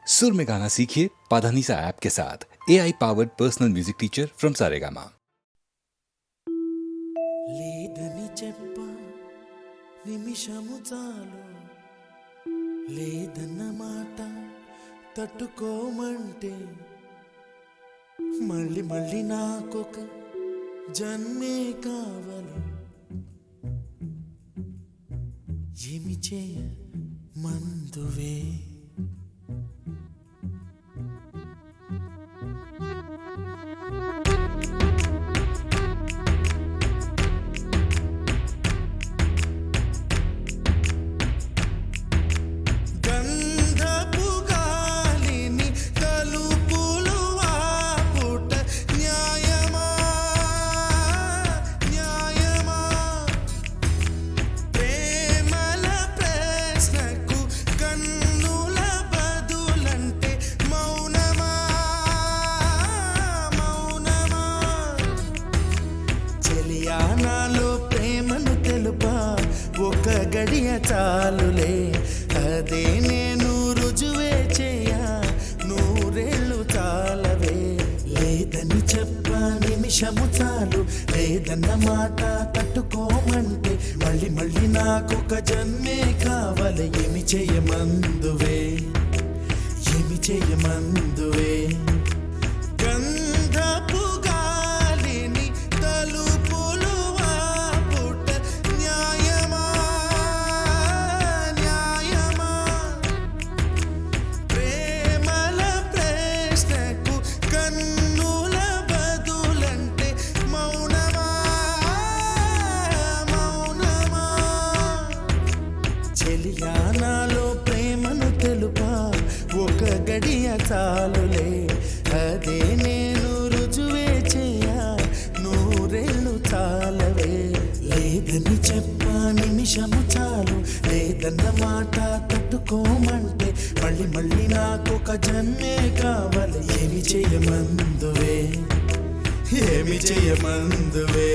सुर में गाना सीखिए पाधानीसा ऐप के साथ AI powered personal music teacher from Saregama. లేదని చెప్ప నిమిషము చాలు లేదన్న మాట తట్టుకోమంటే మళ్ళీ మళ్ళీ నాకొక జన్మే కావాలి ఏమి చేయ మందువే నాలో ప్రేమను తెలుపా ఒక గడియ చాలులే అదే నేను రుజువే చేయా నూరేళ్ళు చాలవే లేదని చెప్ప నిమిషము చాలు లేదన్న మాట తట్టుకోమంటే మళ్ళీ మళ్ళీ నాకొక జన్మే కావాలి ఏమి చేయమందువే ఏమి చేయమందువే గంధపు గాలిని తలుపులు ఆపుట న్యాయమా న్యాయమా ప్రేమల ప్రశ్నకు కన్నుల బదులంటే మౌనమా మౌనమా చెలియా నాలో ప్రేమను తెలుపా ఒక గడియ చాలులే అదే నేను రుజువే చేయా నూరేళ్ళు చాలవే లేదని చెప్ప నిమిషము చాలు లేదన్న మాట తట్టుకోమంటే మళ్ళీ మళ్ళీ నాకొక జన్మే కావాలి ఏమి చేయమందువే ఏమి చేయమందువే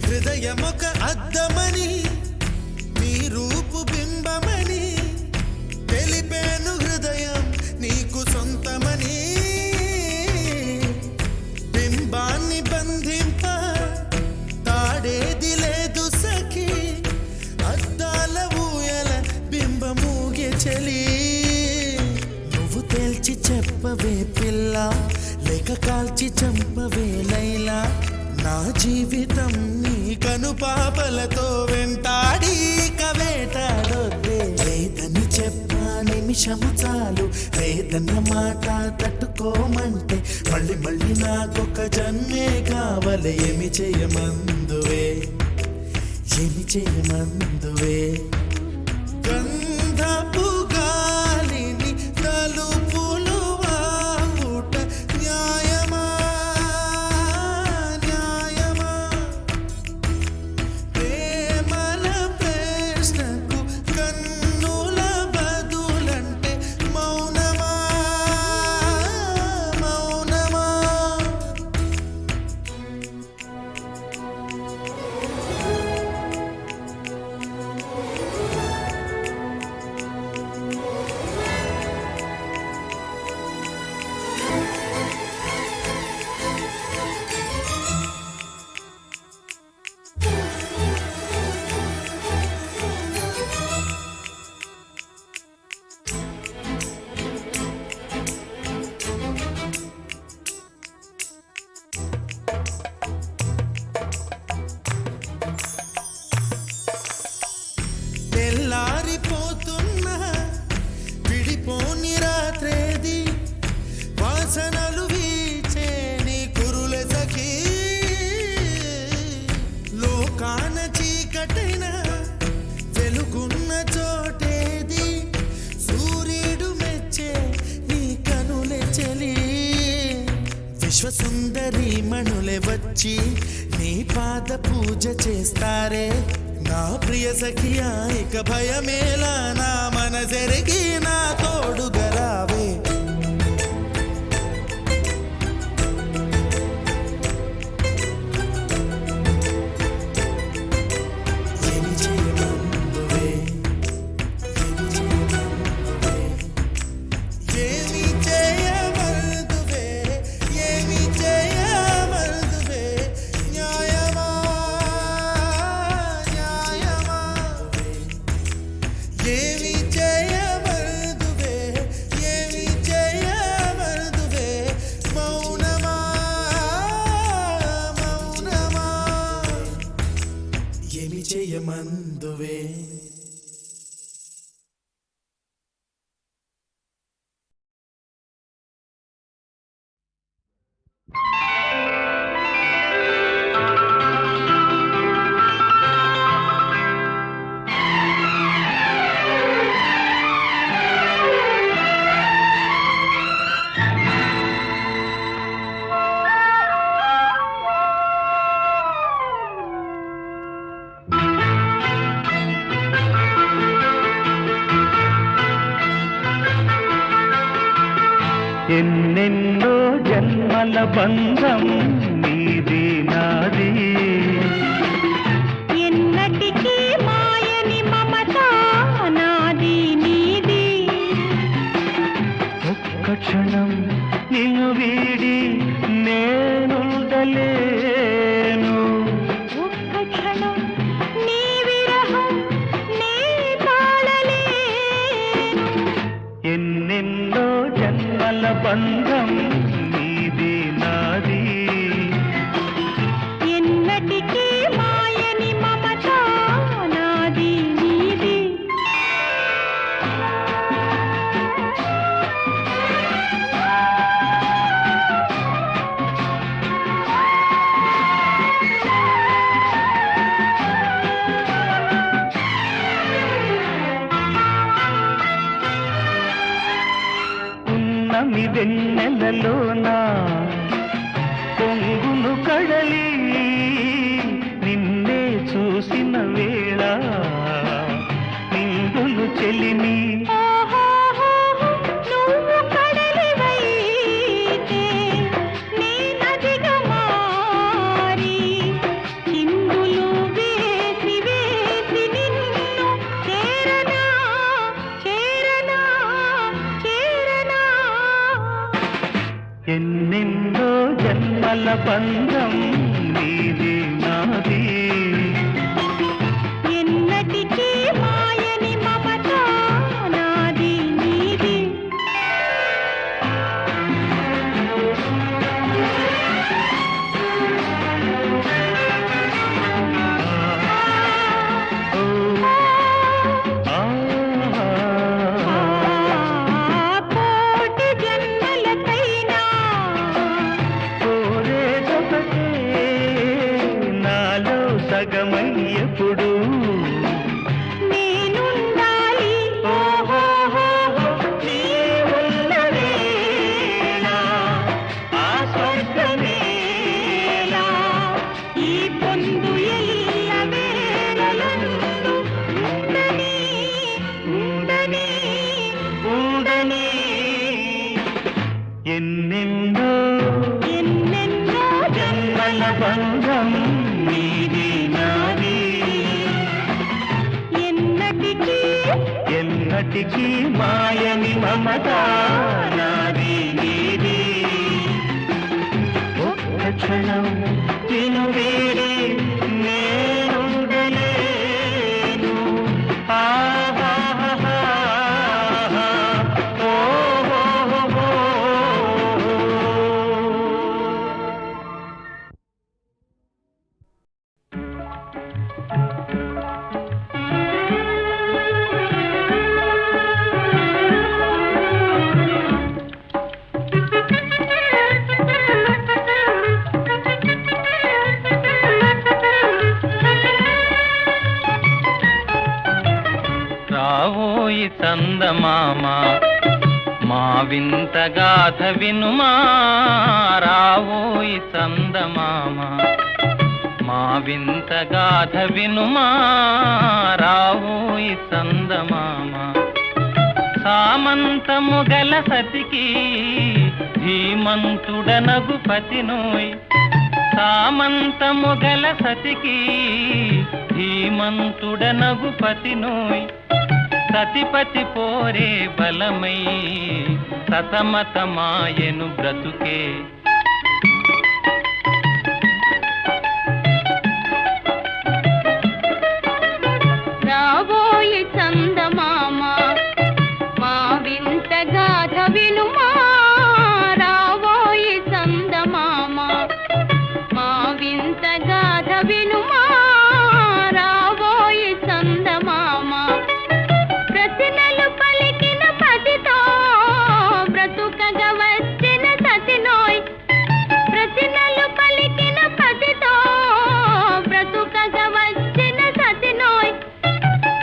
హృదయమొక అద్దమని నీ రూపు బింబమని తెలిపేను హృదయం నీకు సొంతమని బింబాన్ని బంధింప తాడేది లేదు సఖి అద్దాల ఊయల బింబమూగే చలి నువ్వు తేల్చి చెప్పవే పిల్ల లేక కాల్చి చంపవే లైలా నా జీవితం నీ కనుపాపలతో వెంటాడి కవేటాడొద్దే లేదని చెప్ప నిమిషము చాలు లేదన్న మాట తట్టుకోమంటే మళ్ళీ మళ్ళీ నాకొక జన్మే కావాలి ఏమి చేయమందువే ఏమి చేయమందువే గంధపు గాలిని తలుపులు ఆపుట న్యాయమా న్యాయమా ప్రేమల ప్రశ్నకు కన్నుల బదులంటే మౌనమా మౌనమా పాద పూజ చేస్తారే నా ప్రియ సఖియా ఇక భయమేలా నా మనసెరిగి నా తోడుగా రావే మందువే ఎన్నెన్నో జన్మల బంధం నీది నాది ఎన్నటికీ మాయని మమత నాది నీది ఒక్క క్షణం నిన్ను వీడి నేనుండలేను ఒక్క క్షణం నీ విరహం నే తాళలేను ఎన్నెన్నో జన్మల బంధం నీది నాది ఎన్నటికీ మాయని మమత నాది నీది ఉన్నమి వెన్నెలలోన పొంగును కడలి నిన్నే చూసిన వేళ నిందులు చెలిమి ఓహోహోహో, నువ్వు కడలివైతే నే నదిగా మారి చిందులు వేసి వేసి నిన్ను చేరనా చేరనా చేరనా ఎన్నెన్నో జన్మల బంధం నీది నాది ఎన్నటికీ మాయని మమత నాది నీది ఓ, ఆ, కోటి జన్మలకైనా కోరేదొకటే నాలో సగమయ్యప్పుడు నేనుండాలి ఓహోహోహో, నీ ఉన్న వేళ ఆ స్వర్గమేలా ఈ పొందు ఎల్ల వేళలందు ఉండని ఉండని ఉండని ఎన్నెన్నో ఎన్నెన్నో జన్మల బంధం నీది నాది ఎన్నటికీ ఎన్నటికీ మాయని మమత నాది నీది ఒక్క క్షణం నిన్ను వీడి నేనుండలేను ఆహాహాహా, ఓహోహోహో. రావోయి చందమామ మా వింత గాథ వినుమా రావోయి చందమామ మా వింత గాథ వినుమా రావోయి చందమామ సామంతము గల సతికి ధీమంతుడనగు పతినోయ్ సామంతము గల సతికి ధీమంతుడనగు పతినోయ్ సతిపతి పోరే బలమై సతమతమాయను బ్రతుకే రాబోయి చందమామ మా వింత గాథ వినుమా రాబోయి చందమామ మా వింత గాథ వినుమా రాబోయి చందమామ ప్రతినలు పలికిన పతితో బ్రతుకగా వచ్చిన సతినోయ్ ప్రతినలు పలికిన పతితో బ్రతుకగా వచ్చిన సతినోయ్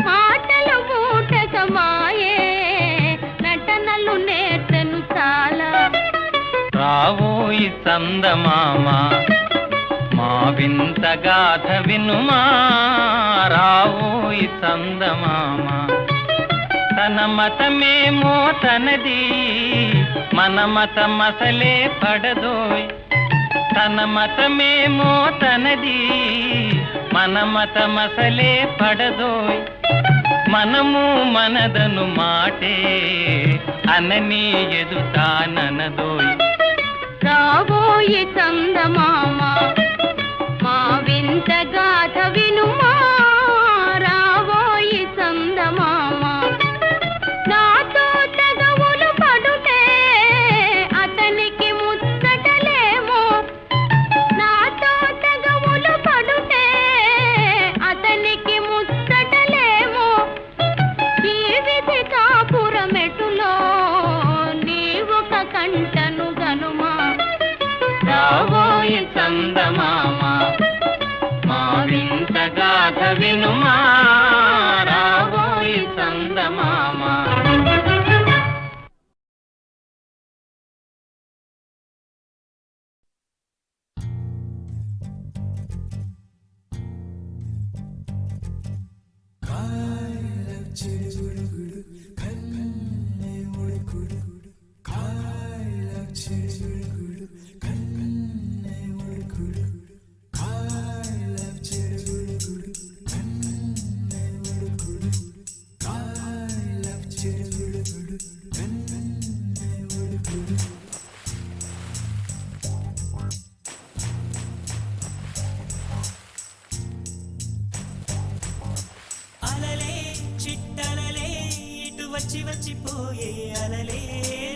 మాటలు మూటకమాయే నటనలు నేర్చెను చాలా రావోయి చందమామ మా వింత గాథ వినుమా రావోయి చందమామ తన మతమేమో తనది మన మతమసలే పడదోయ్ తన మతమేమో తనది మన మతమసలే పడదోయ్ మనము మనదను మాటే అనని ఎదుటాననదోయ్ రాబోయి చందమామ మా వింత గాథ వినుమా రాబోయి చందమామ నాతో తగవులు పడుతే అతనికి ముచ్చటలేమో నాతో తగవులు పడుతే అతనికి ముచ్చటలేమో ఈ విధి కాపురమెటులో నీవొక కంటను గనుమా రావోయి చందమామ మా వింత గాథ వినుమా రావోయి చందమామ అలలే చిట్టలలే ఇటు వచ్చి వచ్చిపోయే అలలే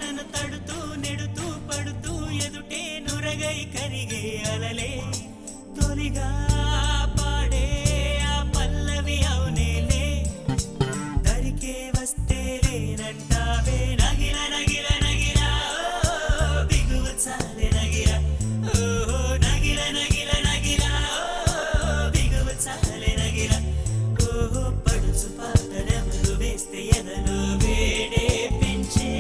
నన్ను తడుతూ నెడుతూ పడుతూ ఎదుటే నురగై కరిగే అలలే తొలిగా పాడే ఆ పల్లవి అవునేలే దరికే వస్తే లేనంటావే నగిల నగిల నగిల ఓ బిగువ చాలే నగిల ఓ నగిల నగిల నగిల ఓ బిగువ చాలే నగిల ఓ పడుచు పాటలెవరు వేస్తే ఎదలో వేడే పెంచే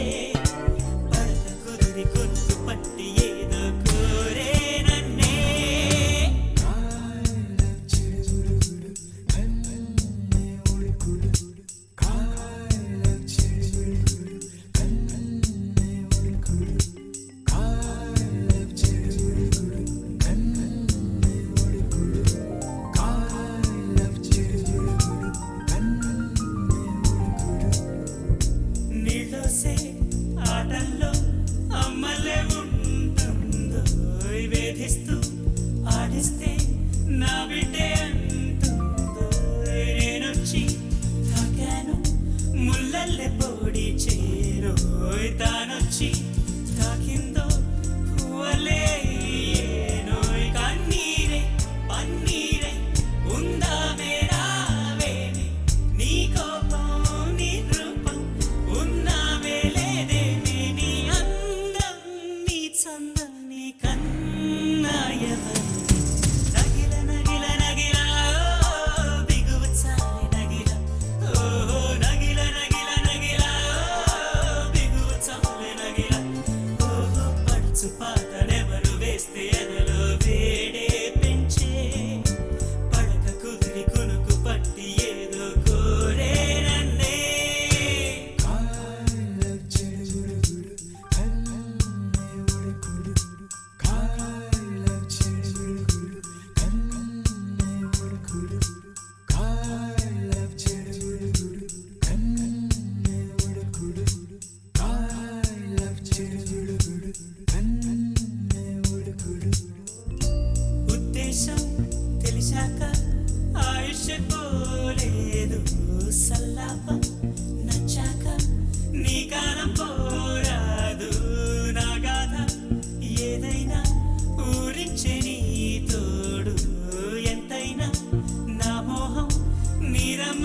పడత కుదిరి కొట్టు పట్టి ఏదో కోరే నన్నే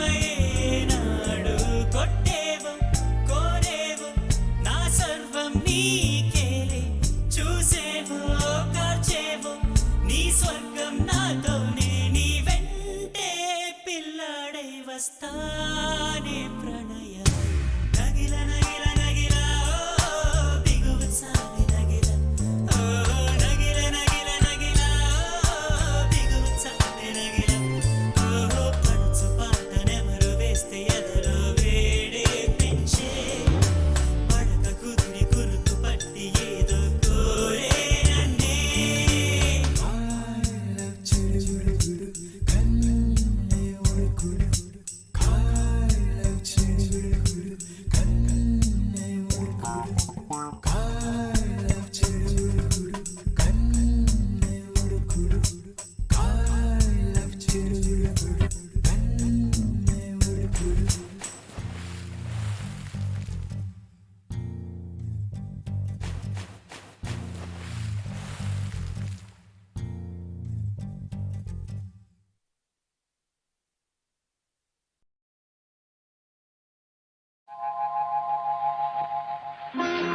ప్రేమయేనాడు కొట్టేవో కోరేవో నా సర్వం నీకేలే చూసేవో కాచేవో నీ స్వర్గం నాతోనే నీ వెంటే పిల్లాడై వస్తానే ప్రణయ నగిల నగిల నగిల దిగువ సాగి నగిల నగిల నగిల నగిల దిగువ సాగి నగిల పడుచు పాటనెవరు వేస్తే ఎదలో వేడే పెంచే పడక కుదిరి కురుకు పట్టి ఏదో కోరే నన్నే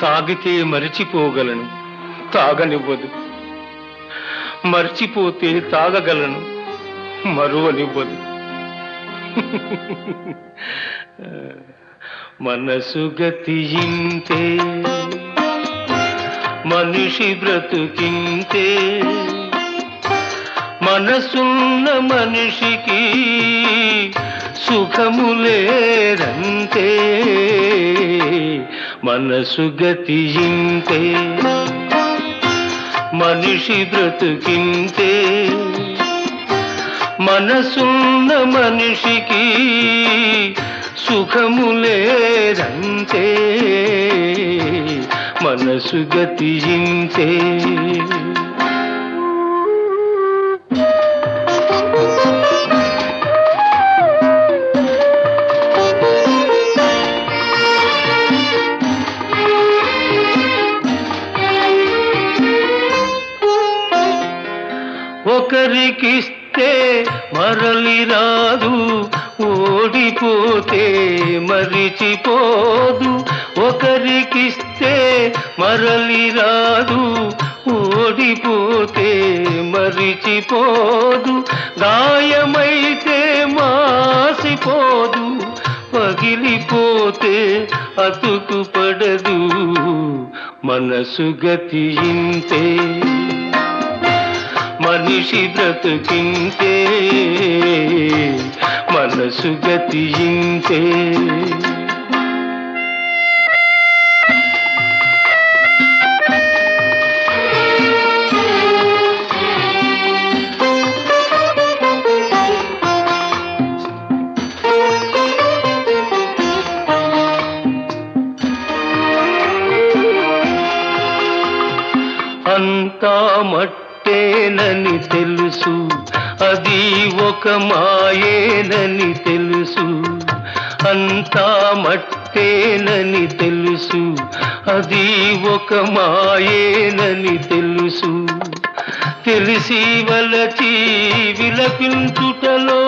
తాగితే మరిచిపోగలను తాగనివ్వదు, మర్చిపోతే తాగగలను మరువనివ్వదు. మనసు గతియింతే మనిషి బ్రతుకింతే, మనసున్న మనిషికి సుఖము లేదంతే. మనసు గతియింతే మనిషి బ్రతుకింతే, మనసున్న మనిషికి సుఖము లేదంతే. మనసు గతియింతే. ఒకరికిస్తే మరలి రాదు, ఓడిపోతే మరిచిపోదు. ఒకరికిస్తే మరలి రాదు, ఓడిపోతే మరిచిపోదు. గాయమైతే మాసిపోదు, పగిలిపోతే అతుకు పడదు. మనసు గతియింతే మనిషి బ్రతుకింతే, మనసు గతియింతే. అంతా మట్టేనని తెలుసు, అది ఒక మాయేనని తెలుసు. అంతా మట్టేనని తెలుసు, అది ఒక మాయేనని తెలుసు. తెలిసి వలచి విలపించుటలో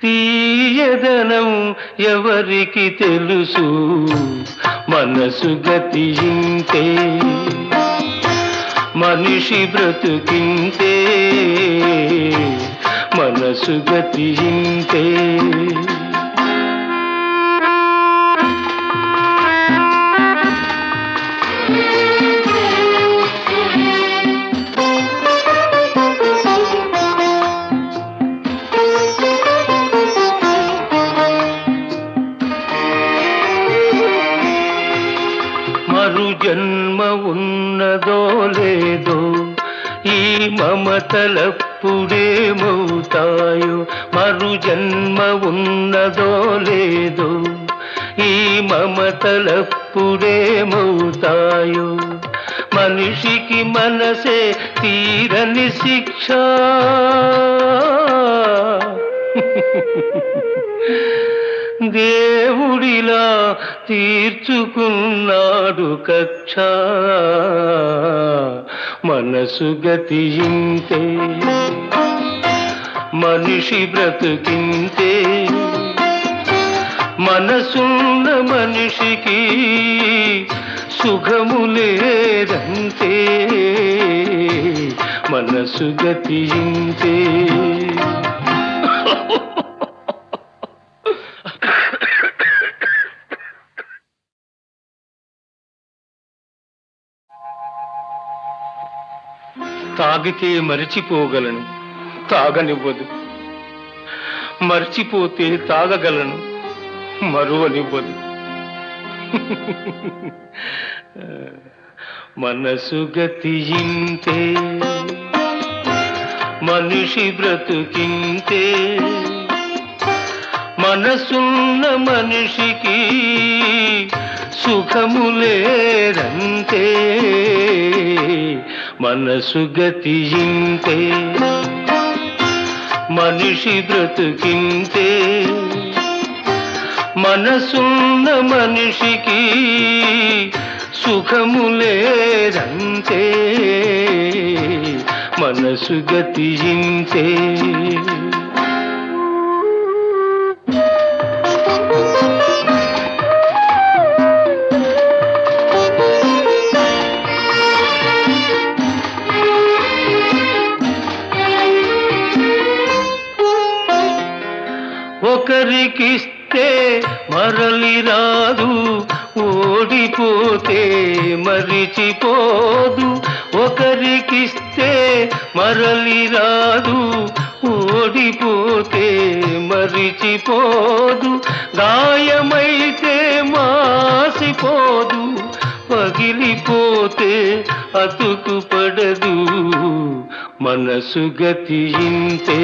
తీయదనం ఎవరికి తెలుసు. మనసు గతియింతే మనిషి బ్రతుకింతే, మనసు గతియింతే. మరు జన్మ ఉన్నదో లేదో, ఈ మమతలప్పుడేమవుతాయో. మరు జన్మ ఉన్నదో లేదో, ఈ మమతలప్పుడేమవుతాయో. మనిషికి మనసే తీరని శిక్ష, దేవుడిలా తీర్చుకున్నాడు కక్ష. మనసు గతియింతే మనిషి బ్రతుకింతే మనసున్న మనిషికి సుఖము లేదంతే మనసు గతింతే తాగితే మరిచిపోగలను తాగనివ్వదు మర్చిపోతే తాగగలను మరువనివ్వదు మనసు గతింతే మనిషి బ్రతుకింతే మనసున్న మనిషికి సుఖము లేదంతే మనసు గతింతే మనిషి బ్రతుకింతే మనసున్న మనిషికి సుఖము లేదంతే మనసు గతింతే ఒకరికిస్తే మరలి రాదు ఓడిపోతే మరిచిపోదు ఒకరికిస్తే మరలి రాదు ఓడిపోతే మరిచిపోదు గాయమైతే మాసిపోదు పగిలిపోతే అతుకు పడదు మనసు గతింతే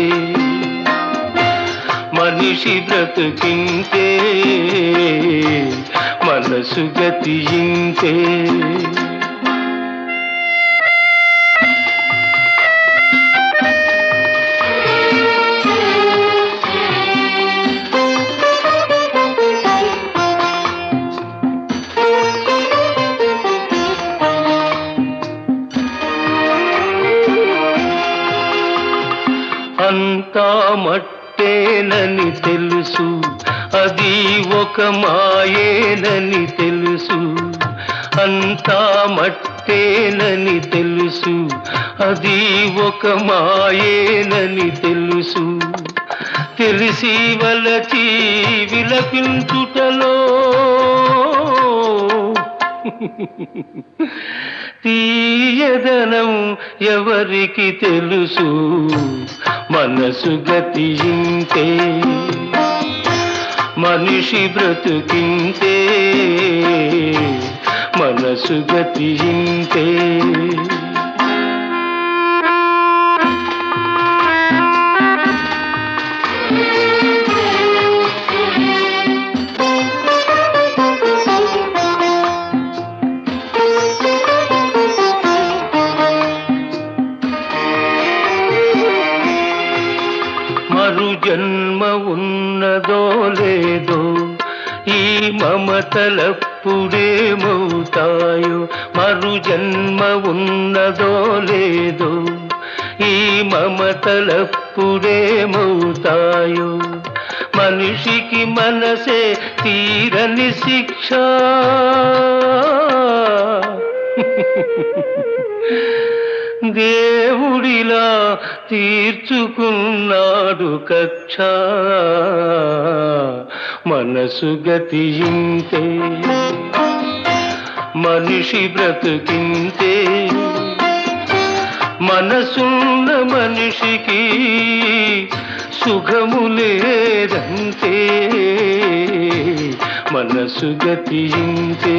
మనిషి బ్రతుకింతే మనసు గతింతే అంతా మట్టేనని తెలుసు అది ఒక మాయేనని తెలుసు అంతా మట్టేనని తెలుసు అది ఒక మాయేనని తెలుసు తెలిసి వలచి విలపించుటలో తీయదనం ఎవరికి తెలుసు మనసు గతింతే మనిషి బ్రతుకింతే మనసు గతింతే మరు జన్మ ఉన్నదో లేదో ఈ మమతలప్పుడేమవుతాయో మరు జన్మ ఉన్నదో లేదో ఈ మమతలప్పుడేమవుతాయో మనిషికి మనసే తీరని శిక్ష దేవుడిలా తీర్చుకున్నాడు కక్ష మనసు గతింతే మనిషి బ్రతుకింతే మనసున్న మనిషికి సుఖము లేదంతే మనసు గతింతే